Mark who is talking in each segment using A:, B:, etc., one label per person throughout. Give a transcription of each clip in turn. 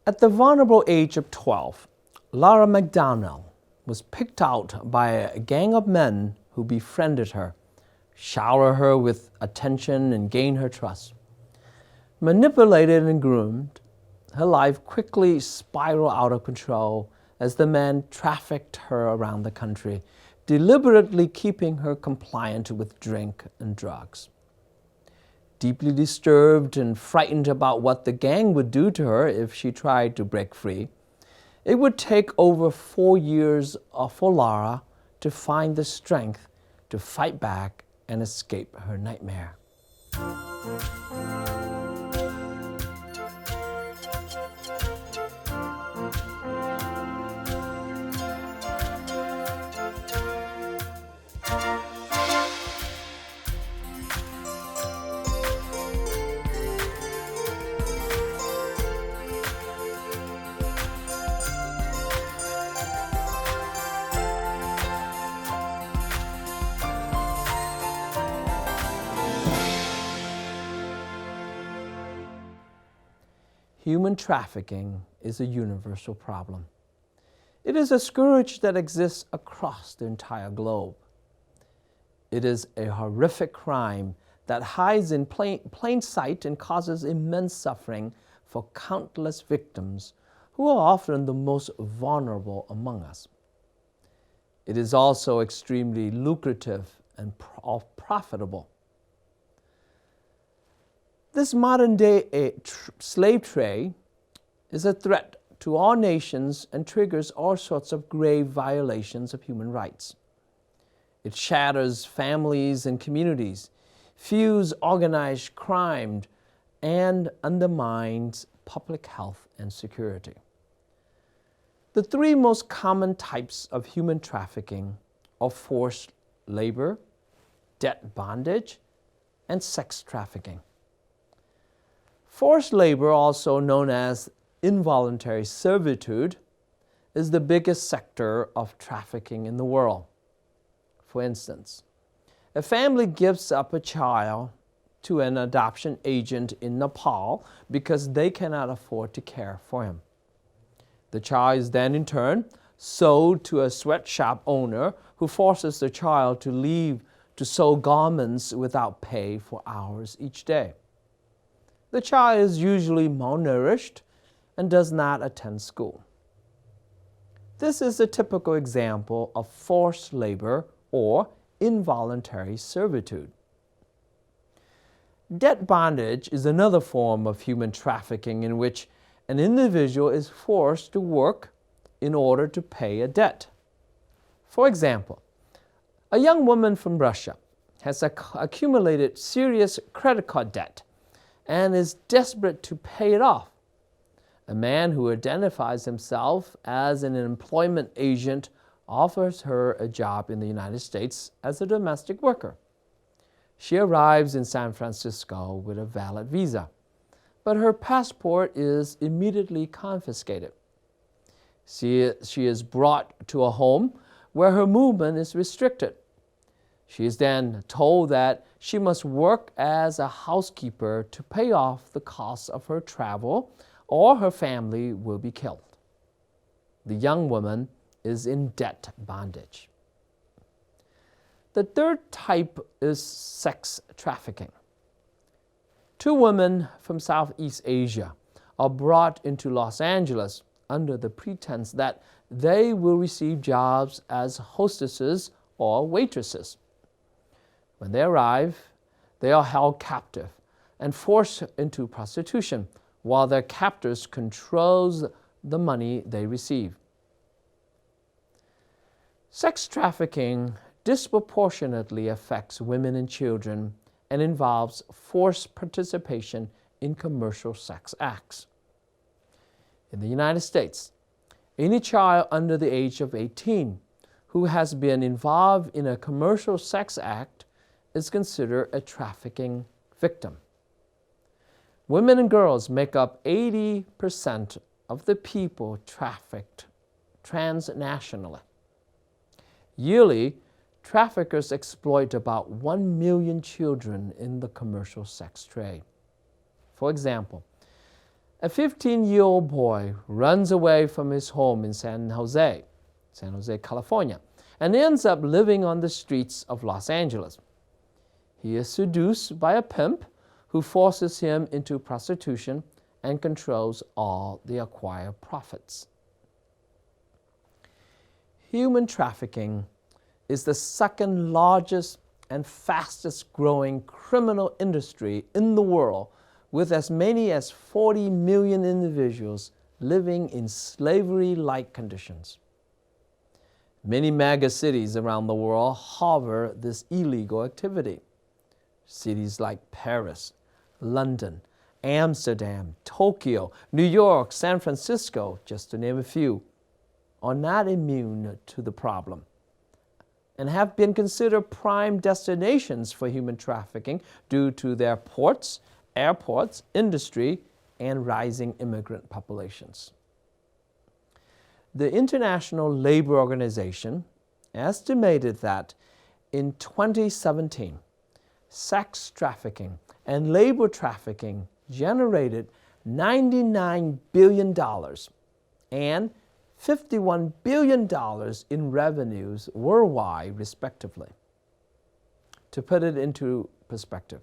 A: At the vulnerable age of 12, Laura McDonnell was picked out by a gang of men who befriended her, showered her with attention, and gained her trust. Manipulated and groomed, her life quickly spiraled out of control as the men trafficked her around the country, deliberately keeping her compliant with drink and drugs. Deeply disturbed and frightened about what the gang would do to her if she tried to break free, it would take over 4 years for Laura to find the strength to fight back and escape her nightmare. Human trafficking is a universal problem. It is a scourge that exists across the entire globe. It is a horrific crime that hides in plain sight and causes immense suffering for countless victims who are often the most vulnerable among us. It is also extremely lucrative and profitable. This modern-day slave trade is a threat to all nations and triggers all sorts of grave violations of human rights. It shatters families and communities, fuels organized crime, and undermines public health and security. The three most common types of human trafficking are forced labor, debt bondage, and sex trafficking. Forced labor, also known as involuntary servitude, is the biggest sector of trafficking in the world. For instance, a family gives up a child to an adoption agent in Nepal because they cannot afford to care for him. The child is then in turn sold to a sweatshop owner who forces the child to leave to sew garments without pay for hours each day. The child is usually malnourished and does not attend school. This is a typical example of forced labor or involuntary servitude. Debt bondage is another form of human trafficking in which an individual is forced to work in order to pay a debt. For example, a young woman from Russia has accumulated serious credit card debt and is desperate to pay it off. A man who identifies himself as an employment agent offers her a job in the United States as a domestic worker. She arrives in San Francisco with a valid visa, but her passport is immediately confiscated. She is brought to a home where her movement is restricted. She is then told that she must work as a housekeeper to pay off the costs of her travel, or her family will be killed. The young woman is in debt bondage. The third type is sex trafficking. Two women from Southeast Asia are brought into Los Angeles under the pretense that they will receive jobs as hostesses or waitresses. When they arrive, they are held captive and forced into prostitution while their captors control the money they receive. Sex trafficking disproportionately affects women and children and involves forced participation in commercial sex acts. In the United States, any child under the age of 18 who has been involved in a commercial sex act is considered a trafficking victim. Women and girls make up 80% of the people trafficked transnationally. Yearly, traffickers exploit about 1 million children in the commercial sex trade. For example, A 15-year-old boy runs away from his home in San Jose, California, and ends up living on the streets of Los Angeles. He is seduced by a pimp who forces him into prostitution and controls all the acquired profits. Human trafficking is the second largest and fastest growing criminal industry in the world, with as many as 40 million individuals living in slavery-like conditions. Many mega cities around the world harbor this illegal activity. Cities like Paris, London, Amsterdam, Tokyo, New York, San Francisco, just to name a few, are not immune to the problem and have been considered prime destinations for human trafficking due to their ports, airports, industry, and rising immigrant populations. The International Labor Organization estimated that in 2017, sex trafficking and labor trafficking generated $99 billion and $51 billion in revenues worldwide, respectively. To put it into perspective,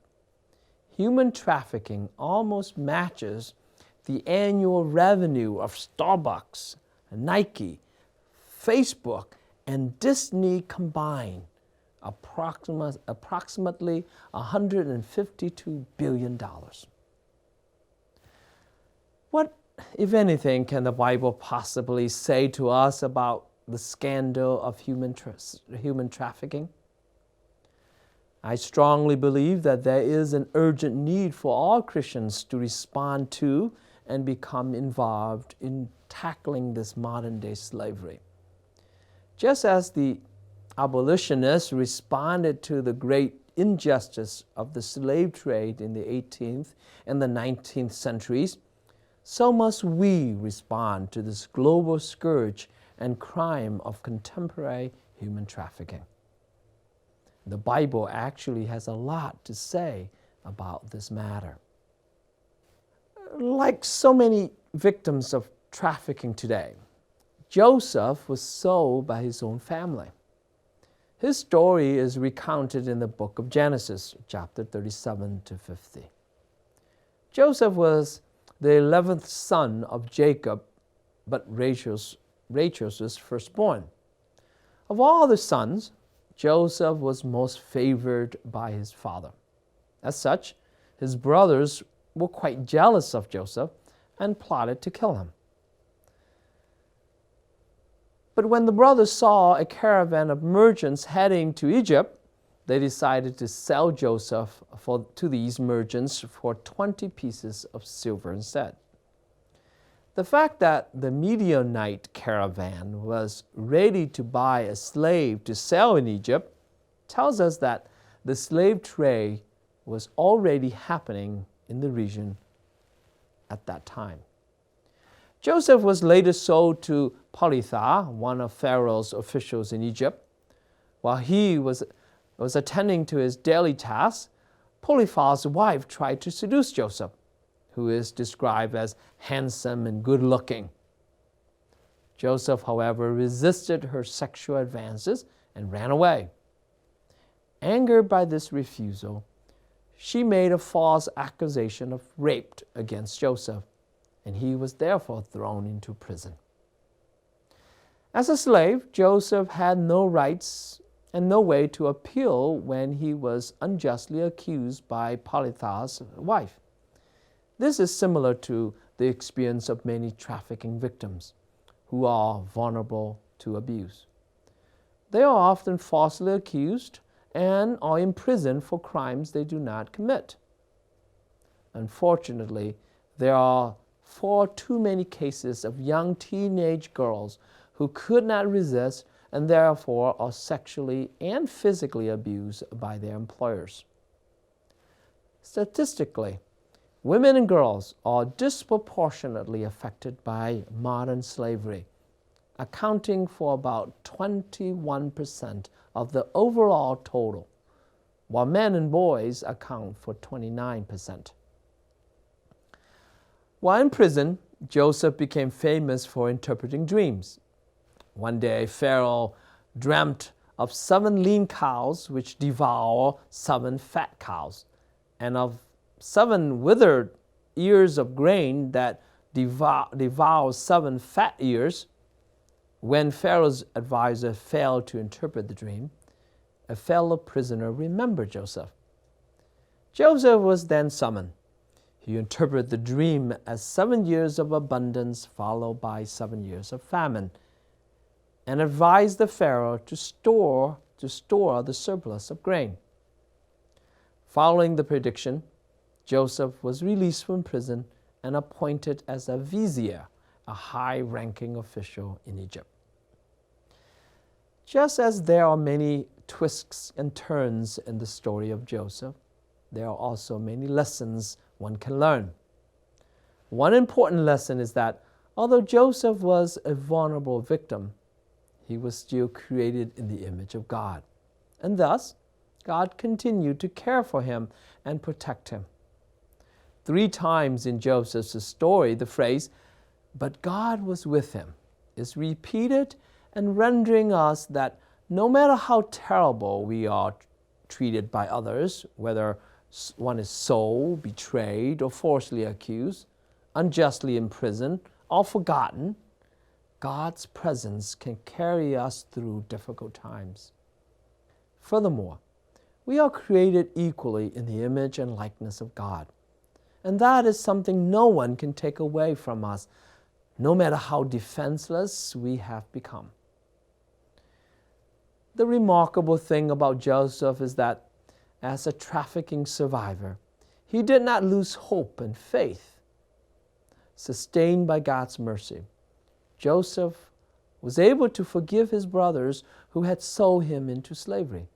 A: human trafficking almost matches the annual revenue of Starbucks, Nike, Facebook, and Disney combined, approximately $152 billion. What, if anything, can the Bible possibly say to us about the scandal of human trafficking? I strongly believe that there is an urgent need for all Christians to respond to and become involved in tackling this modern-day slavery. Just as the abolitionists responded to the great injustice of the slave trade in the 18th and the 19th centuries, so must we respond to this global scourge and crime of contemporary human trafficking. The Bible actually has a lot to say about this matter. Like so many victims of trafficking today, Joseph was sold by his own family. His story is recounted in the book of Genesis, chapter 37 to 50. Joseph was the 11th son of Jacob, but Rachel's firstborn. Of all the sons, Joseph was most favored by his father. As such, his brothers were quite jealous of Joseph and plotted to kill him. But when the brothers saw a caravan of merchants heading to Egypt, they decided to sell Joseph to these merchants for 20 pieces of silver instead. The fact that the Midianite caravan was ready to buy a slave to sell in Egypt tells us that the slave trade was already happening in the region at that time. Joseph was later sold to Potiphar, one of Pharaoh's officials in Egypt. While he was attending to his daily tasks, Potiphar's wife tried to seduce Joseph, who is described as handsome and good-looking. Joseph, however, resisted her sexual advances and ran away. Angered by this refusal, she made a false accusation of rape against Joseph, and he was therefore thrown into prison. As a slave, Joseph had no rights and no way to appeal when he was unjustly accused by Potiphar's wife. This is similar to the experience of many trafficking victims who are vulnerable to abuse. They are often falsely accused and are imprisoned for crimes they do not commit. Unfortunately, there are far too many cases of young teenage girls who could not resist and therefore are sexually and physically abused by their employers. Statistically, women and girls are disproportionately affected by modern slavery, accounting for about 21% of the overall total, while men and boys account for 29%. While in prison, Joseph became famous for interpreting dreams. One day, Pharaoh dreamt of 7 lean cows which devour 7 fat cows, and of 7 withered ears of grain that devour 7 fat ears. When Pharaoh's advisor failed to interpret the dream, a fellow prisoner remembered Joseph. Joseph was then summoned. He interpreted the dream as 7 years of abundance followed by 7 years of famine, and advised the Pharaoh to store the surplus of grain. Following the prediction, Joseph was released from prison and appointed as a vizier, a high-ranking official in Egypt. Just as there are many twists and turns in the story of Joseph, there are also many lessons one can learn. One important lesson is that although Joseph was a vulnerable victim, he was still created in the image of God, and thus God continued to care for him and protect him. 3 times in Joseph's story, the phrase, "but God was with him," is repeated, and rendering us that no matter how terrible we are treated by others, whether one is sold, betrayed, or falsely accused, unjustly imprisoned, or forgotten, God's presence can carry us through difficult times. Furthermore, we are created equally in the image and likeness of God, and that is something no one can take away from us, no matter how defenseless we have become. The remarkable thing about Joseph is that, as a trafficking survivor, he did not lose hope and faith. Sustained by God's mercy, Joseph was able to forgive his brothers who had sold him into slavery.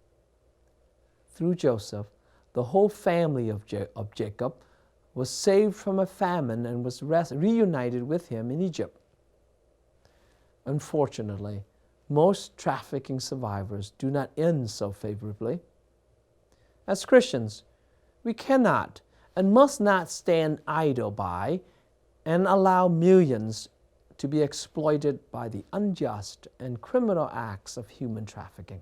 A: Through Joseph, the whole family of Jacob was saved from a famine and was reunited with him in Egypt. Unfortunately, most trafficking survivors do not end so favorably. As Christians, we cannot and must not stand idle by and allow millions to be exploited by the unjust and criminal acts of human trafficking.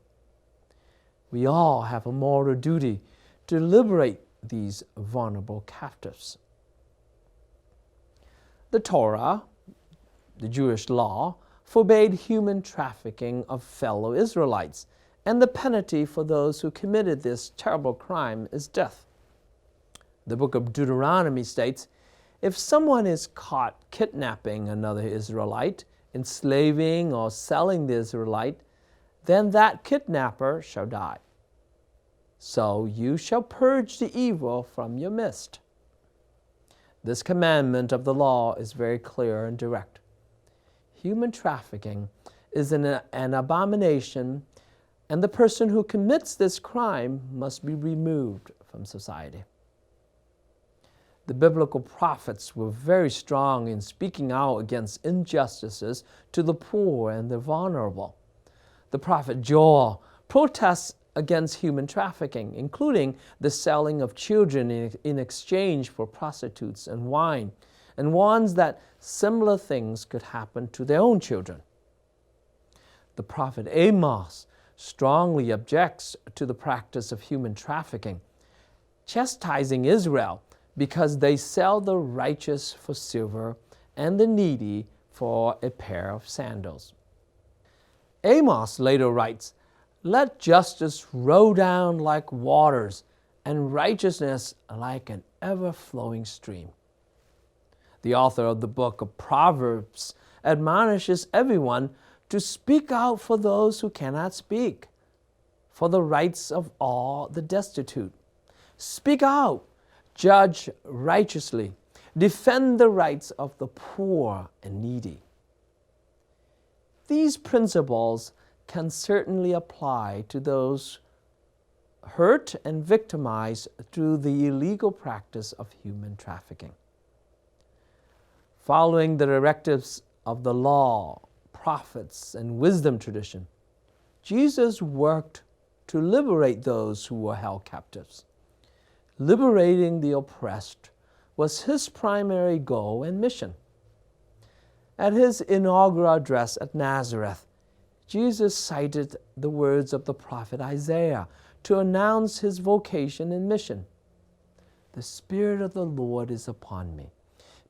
A: We all have a moral duty to liberate these vulnerable captives. The Torah, the Jewish law, forbade human trafficking of fellow Israelites, and the penalty for those who committed this terrible crime is death. The book of Deuteronomy states, if someone is caught kidnapping another Israelite, enslaving or selling the Israelite, then that kidnapper shall die. So you shall purge the evil from your midst. This commandment of the law is very clear and direct. Human trafficking is an abomination, and the person who commits this crime must be removed from society. The biblical prophets were very strong in speaking out against injustices to the poor and the vulnerable. The prophet Joel protests against human trafficking, including the selling of children in exchange for prostitutes and wine, and warns that similar things could happen to their own children. The prophet Amos strongly objects to the practice of human trafficking, chastising Israel because they sell the righteous for silver and the needy for a pair of sandals. Amos later writes, "Let justice roll down like waters and righteousness like an ever-flowing stream." The author of the book of Proverbs admonishes everyone to speak out for those who cannot speak, for the rights of all the destitute. Speak out, judge righteously, defend the rights of the poor and needy. These principles can certainly apply to those hurt and victimized through the illegal practice of human trafficking. Following the directives of the law, prophets, and wisdom tradition, Jesus worked to liberate those who were held captives. Liberating the oppressed was his primary goal and mission. At his inaugural address at Nazareth, Jesus cited the words of the prophet Isaiah to announce his vocation and mission. "The Spirit of the Lord is upon me,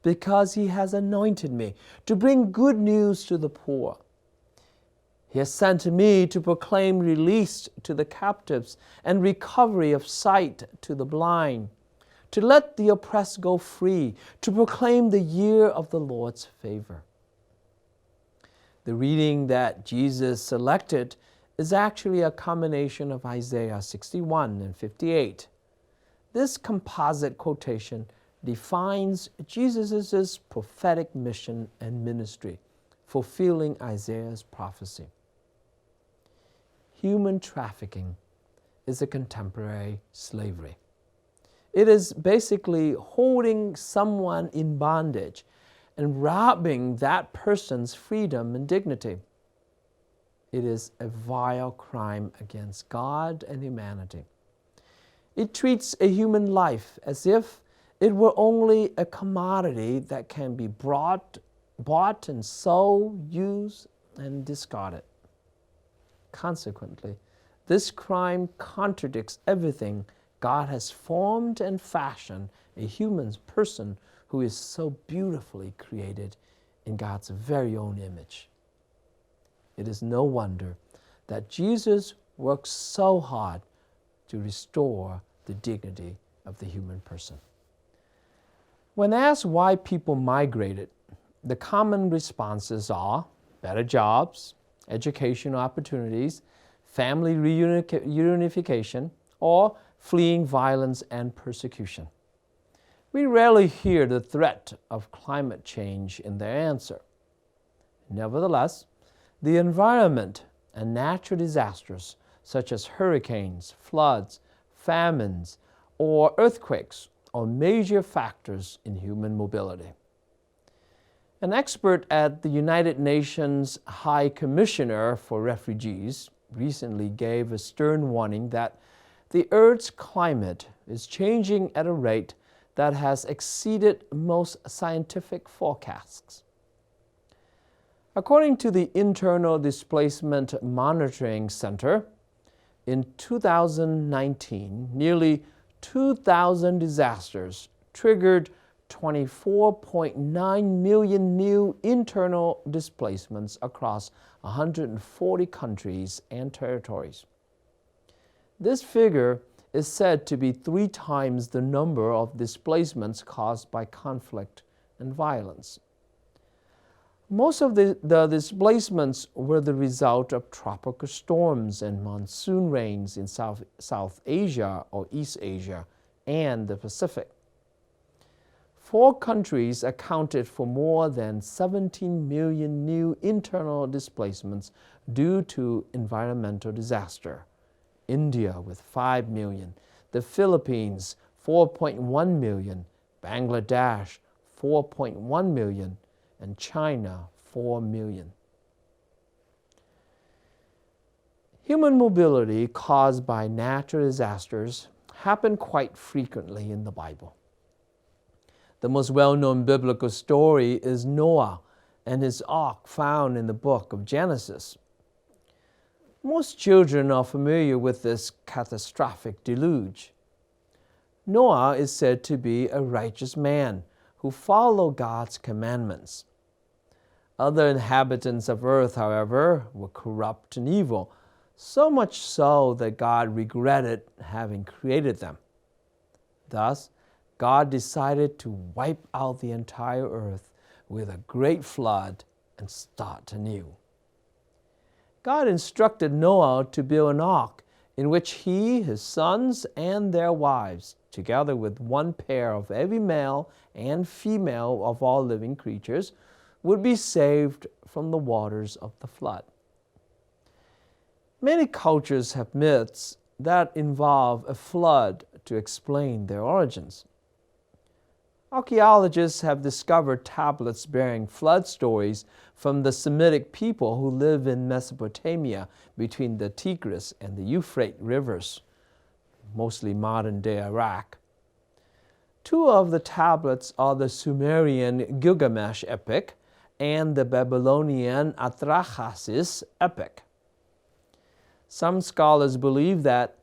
A: because he has anointed me to bring good news to the poor. He has sent me to proclaim release to the captives and recovery of sight to the blind, to let the oppressed go free, to proclaim the year of the Lord's favor." The reading that Jesus selected is actually a combination of Isaiah 61 and 58. This composite quotation defines Jesus' prophetic mission and ministry, fulfilling Isaiah's prophecy. Human trafficking is a contemporary slavery. It is basically holding someone in bondage and robbing that person's freedom and dignity. It is a vile crime against God and humanity. It treats a human life as if it were only a commodity that can be bought and sold, used, and discarded. Consequently, this crime contradicts everything God has formed and fashioned a human person who is so beautifully created in God's very own image. It is no wonder that Jesus works so hard to restore the dignity of the human person. When asked why people migrated, the common responses are better jobs, educational opportunities, family reunification, or fleeing violence and persecution. We rarely hear the threat of climate change in their answer. Nevertheless, the environment and natural disasters such as hurricanes, floods, famines, or earthquakes are major factors in human mobility. An expert at the United Nations High Commissioner for Refugees recently gave a stern warning that the Earth's climate is changing at a rate that has exceeded most scientific forecasts. According to the Internal Displacement Monitoring Center, in 2019, nearly 2,000 disasters triggered 24.9 million new internal displacements across 140 countries and territories. This figure is said to be 3 times the number of displacements caused by conflict and violence. Most of the displacements were the result of tropical storms and monsoon rains in South Asia or East Asia and the Pacific. 4 countries accounted for more than 17 million new internal displacements due to environmental disaster. India with 5 million, the Philippines 4.1 million, Bangladesh 4.1 million, and China 4 million. Human mobility caused by natural disasters happen quite frequently in the Bible. The most well-known biblical story is Noah and his ark found in the book of Genesis. Most children are familiar with this catastrophic deluge. Noah is said to be a righteous man who followed God's commandments. Other inhabitants of earth, however, were corrupt and evil, so much so that God regretted having created them. Thus, God decided to wipe out the entire earth with a great flood and start anew. God instructed Noah to build an ark in which he, his sons, and their wives, together with 1 pair of every male and female of all living creatures, would be saved from the waters of the flood. Many cultures have myths that involve a flood to explain their origins. Archaeologists have discovered tablets bearing flood stories from the Semitic people who live in Mesopotamia between the Tigris and the Euphrates rivers, mostly modern-day Iraq. Two of the tablets are the Sumerian Gilgamesh epic and the Babylonian Atrahasis epic. Some scholars believe that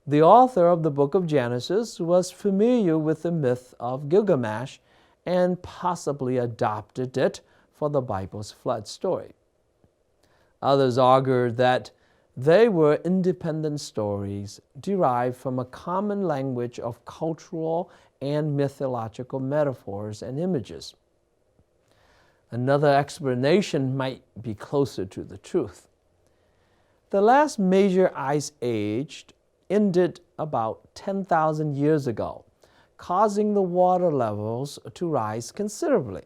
A: the author of the book of Genesis was familiar with the myth of Gilgamesh and possibly adopted it for the Bible's flood story. Others argued that they were independent stories derived from a common language of cultural and mythological metaphors and images. Another explanation might be closer to the truth. The last major ice age ended about 10,000 years ago, causing the water levels to rise considerably.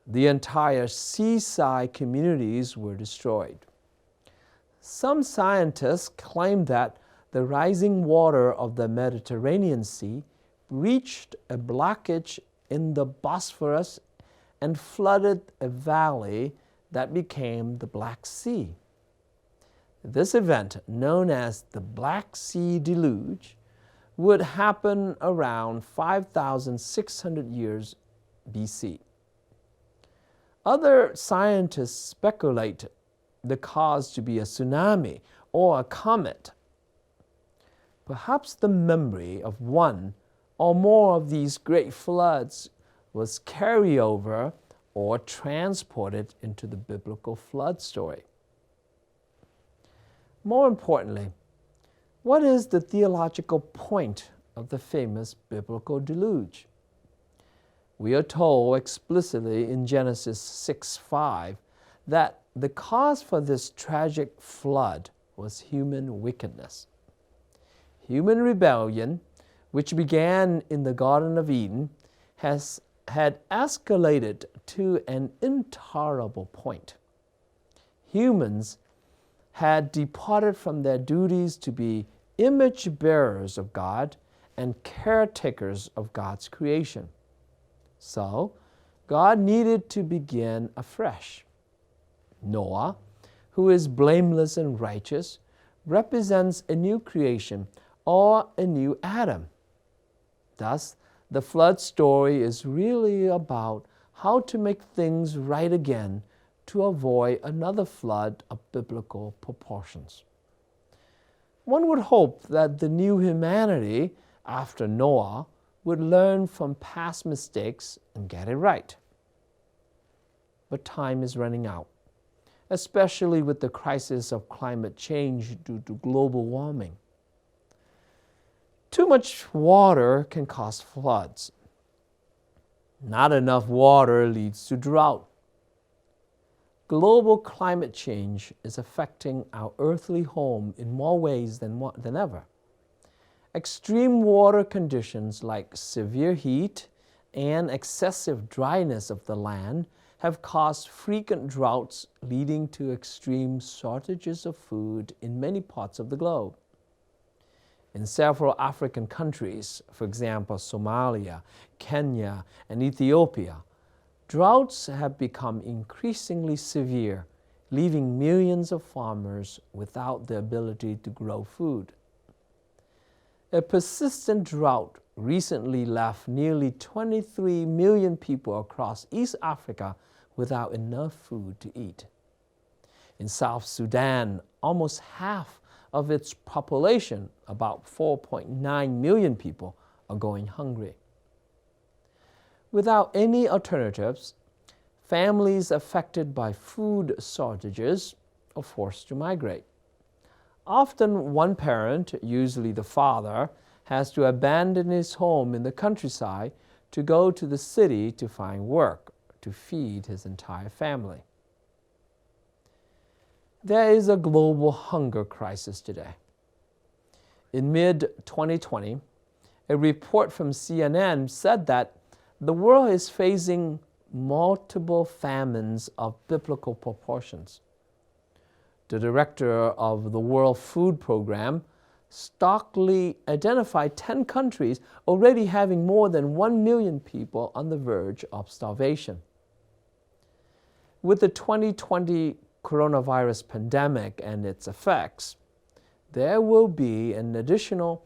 A: The entire seaside communities were destroyed. Some scientists claim that the rising water of the Mediterranean Sea reached a blockage in the Bosphorus and flooded a valley that became the Black Sea. This event, known as the Black Sea Deluge, would happen around 5,600 years BC. Other scientists speculate the cause to be a tsunami or a comet. Perhaps the memory of one or more of these great floods was carried over or transported into the biblical flood story. More importantly, what is the theological point of the famous biblical deluge? We are told explicitly in Genesis 6:5 that the cause for this tragic flood was human wickedness. Human rebellion, which began in the Garden of Eden, had escalated to an intolerable point. Humans had departed from their duties to be image bearers of God and caretakers of God's creation. So, God needed to begin afresh. Noah, who is blameless and righteous, represents a new creation or a new Adam. Thus, the flood story is really about how to make things right again to avoid another flood of biblical proportions. One would hope that the new humanity after Noah would learn from past mistakes and get it right. But time is running out, especially with the crisis of climate change due to global warming. Too much water can cause floods. Not enough water leads to drought. Global climate change is affecting our earthly home in more ways than ever. Extreme water conditions like severe heat and excessive dryness of the land have caused frequent droughts, leading to extreme shortages of food in many parts of the globe. In several African countries, for example, Somalia, Kenya, and Ethiopia, droughts have become increasingly severe, leaving millions of farmers without the ability to grow food. A persistent drought recently left nearly 23 million people across East Africa without enough food to eat. In South Sudan, almost half of its population, about 4.9 million people, are going hungry. Without any alternatives, families affected by food shortages are forced to migrate. Often one parent, usually the father, has to abandon his home in the countryside to go to the city to find work to feed his entire family. There is a global hunger crisis today. In mid-2020, a report from CNN said that the world is facing multiple famines of biblical proportions. The director of the World Food Program starkly identified 10 countries already having more than 1 million people on the verge of starvation. With the 2020 coronavirus pandemic and its effects, there will be an additional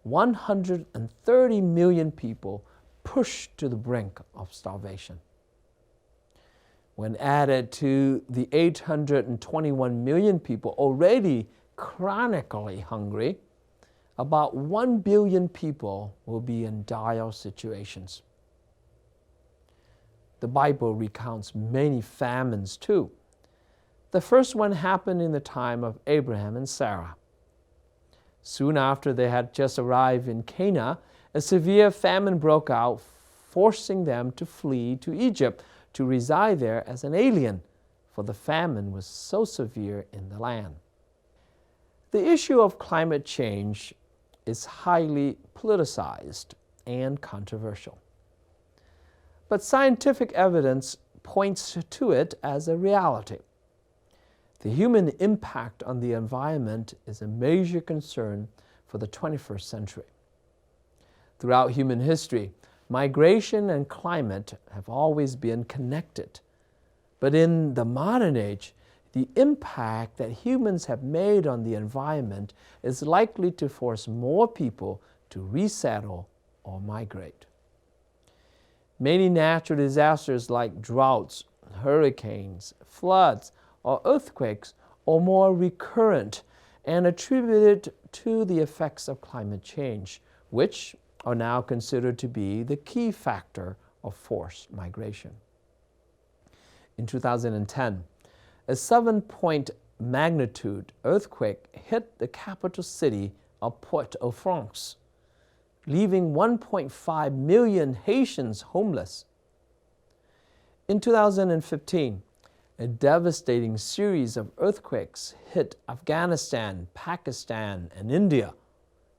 A: 130 million people pushed to the brink of starvation. When added to the 821 million people already chronically hungry, about 1 billion people will be in dire situations. The Bible recounts many famines too. The first one happened in the time of Abraham and Sarah. Soon after they had just arrived in Canaan, a severe famine broke out, forcing them to flee to Egypt to reside there as an alien, for the famine was so severe in the land. The issue of climate change is highly politicized and controversial. But scientific evidence points to it as a reality. The human impact on the environment is a major concern for the 21st century. Throughout human history, migration and climate have always been connected. But in the modern age, the impact that humans have made on the environment is likely to force more people to resettle or migrate. Many natural disasters like droughts, hurricanes, floods, or earthquakes are more recurrent and attributed to the effects of climate change, which are now considered to be the key factor of forced migration. In 2010, a 7-point magnitude earthquake hit the capital city of Port-au-Prince, leaving 1.5 million Haitians homeless. In 2015, a devastating series of earthquakes hit Afghanistan, Pakistan, and India,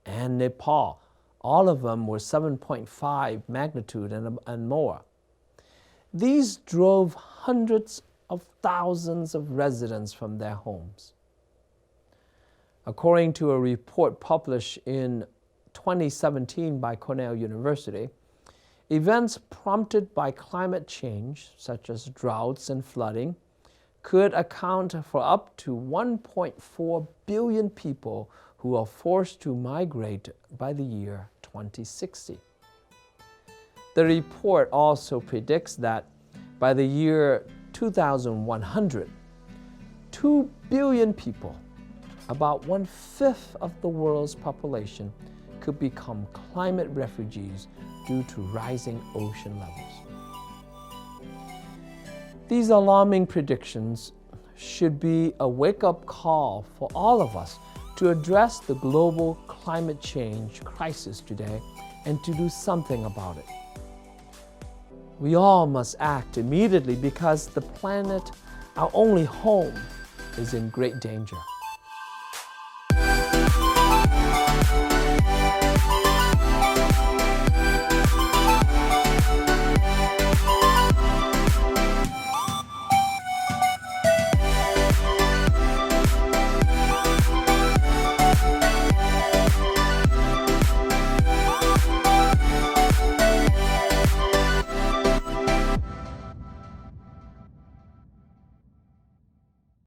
A: and Nepal. All of them were 7.5 magnitude and more. These drove hundreds of thousands of residents from their homes. According to a report published in 2017 by Cornell University, events prompted by climate change, such as droughts and flooding, could account for up to 1.4 billion people who are forced to migrate by the year 2060. The report also predicts that by the year 2100, 2 billion people, about 1/5 of the world's population, could become climate refugees due to rising ocean levels. These alarming predictions should be a wake-up call for all of us to address the global climate change crisis today and to do something about it. We all must act immediately because the planet, our only home, is in great danger.